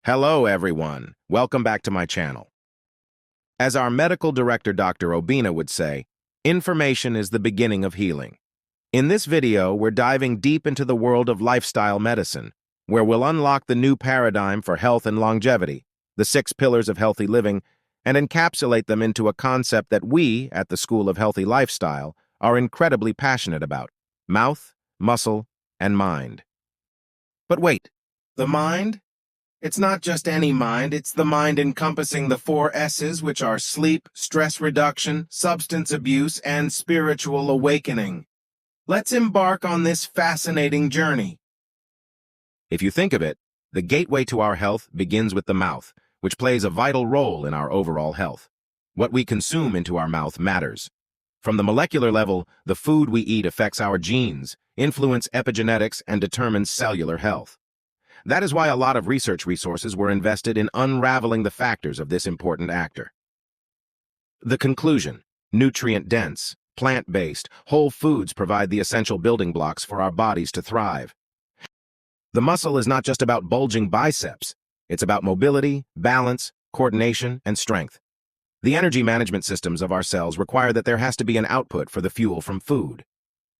Hello, everyone. Welcome back to my channel. As our medical director, Dr. Obinna, would say, information is the beginning of healing. In this video, we're diving deep into the world of lifestyle medicine, where we'll unlock the new paradigm for health and longevity, the 6 pillars of healthy living, and encapsulate them into a concept that we, at the School of Healthy Lifestyle, are incredibly passionate about: mouth, muscle, and mind. But wait, the mind? It's not just any mind, it's the mind encompassing the 4 S's, which are sleep, stress reduction, substance abuse, and spiritual awakening. Let's embark on this fascinating journey. If you think of it, the gateway to our health begins with the mouth, which plays a vital role in our overall health. What we consume into our mouth matters. From the molecular level, the food we eat affects our genes, influence epigenetics, and determines cellular health. That is why a lot of research resources were invested in unraveling the factors of this important actor. The conclusion: nutrient-dense, plant-based, whole foods provide the essential building blocks for our bodies to thrive. The muscle is not just about bulging biceps. It's about mobility, balance, coordination, and strength. The energy management systems of our cells require that there has to be an output for the fuel from food.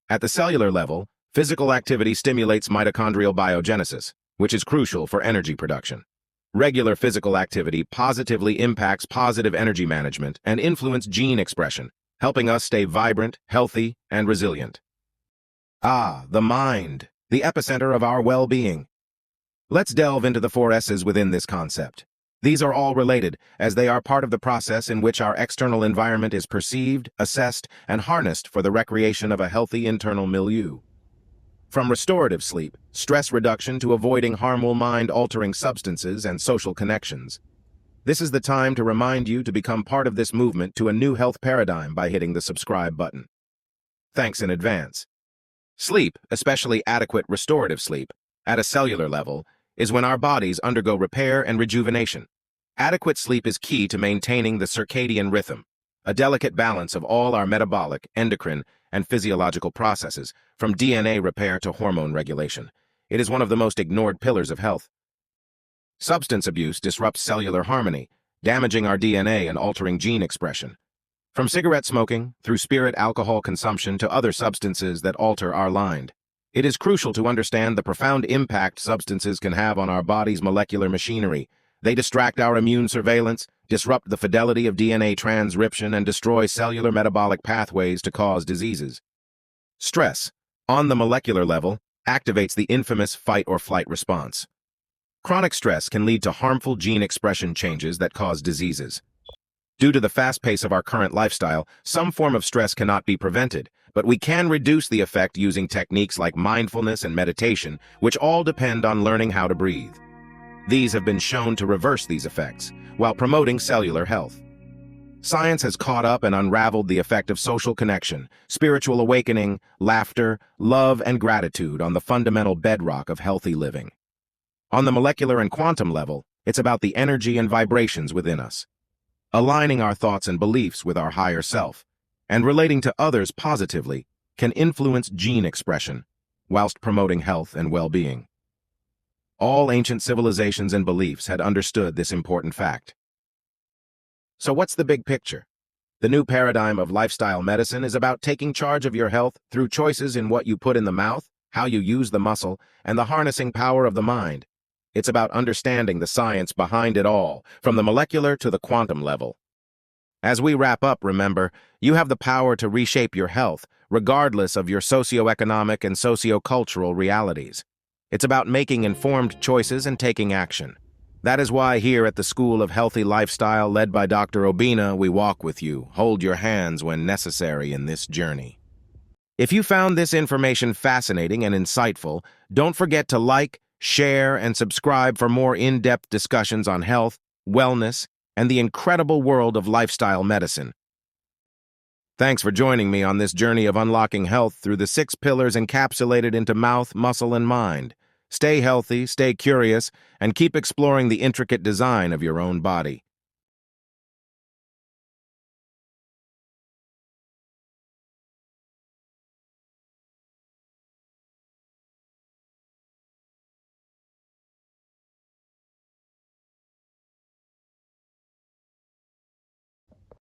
At the cellular level, physical activity stimulates mitochondrial biogenesis, which is crucial for energy production. Regular physical activity positively impacts positive energy management and influence gene expression, helping us stay vibrant, healthy, and resilient. The mind, the epicenter of our well-being. Let's delve into the 4 S's within this concept. These are all related, as they are part of the process in which our external environment is perceived, assessed, and harnessed for the recreation of a healthy internal milieu. From restorative sleep, stress reduction, to avoiding harmful mind-altering substances and social connections. This is the time to remind you to become part of this movement to a new health paradigm by hitting the subscribe button. Thanks in advance. Sleep, especially adequate restorative sleep, at a cellular level, is when our bodies undergo repair and rejuvenation. Adequate sleep is key to maintaining the circadian rhythm, a delicate balance of all our metabolic, endocrine, and physiological processes, from DNA repair to hormone regulation. It is one of the most ignored pillars of health. Substance abuse disrupts cellular harmony, damaging our DNA and altering gene expression. From cigarette smoking, through spirit alcohol consumption, to other substances that alter our mind. It is crucial to understand the profound impact substances can have on our body's molecular machinery. They distract our immune surveillance, disrupt the fidelity of DNA transcription, and destroy cellular metabolic pathways to cause diseases. Stress, on the molecular level, activates the infamous fight-or-flight response. Chronic stress can lead to harmful gene expression changes that cause diseases. Due to the fast pace of our current lifestyle, some form of stress cannot be prevented, but we can reduce the effect using techniques like mindfulness and meditation, which all depend on learning how to breathe. These have been shown to reverse these effects, while promoting cellular health. Science has caught up and unraveled the effect of social connection, spiritual awakening, laughter, love, and gratitude on the fundamental bedrock of healthy living. On the molecular and quantum level, it's about the energy and vibrations within us. Aligning our thoughts and beliefs with our higher self, and relating to others positively, can influence gene expression, whilst promoting health and well-being. All ancient civilizations and beliefs had understood this important fact. So what's the big picture? The new paradigm of lifestyle medicine is about taking charge of your health through choices in what you put in the mouth, how you use the muscle, and the harnessing power of the mind. It's about understanding the science behind it all, from the molecular to the quantum level. As we wrap up, remember, you have the power to reshape your health, regardless of your socioeconomic and sociocultural realities. It's about making informed choices and taking action. That is why here at the School of Healthy Lifestyle, led by Dr. Obinna, we walk with you, hold your hands when necessary in this journey. If you found this information fascinating and insightful, don't forget to like, share, and subscribe for more in-depth discussions on health, wellness, and the incredible world of lifestyle medicine. Thanks for joining me on this journey of unlocking health through the 6 pillars encapsulated into mouth, muscle, and mind. Stay healthy, stay curious, and keep exploring the intricate design of your own body.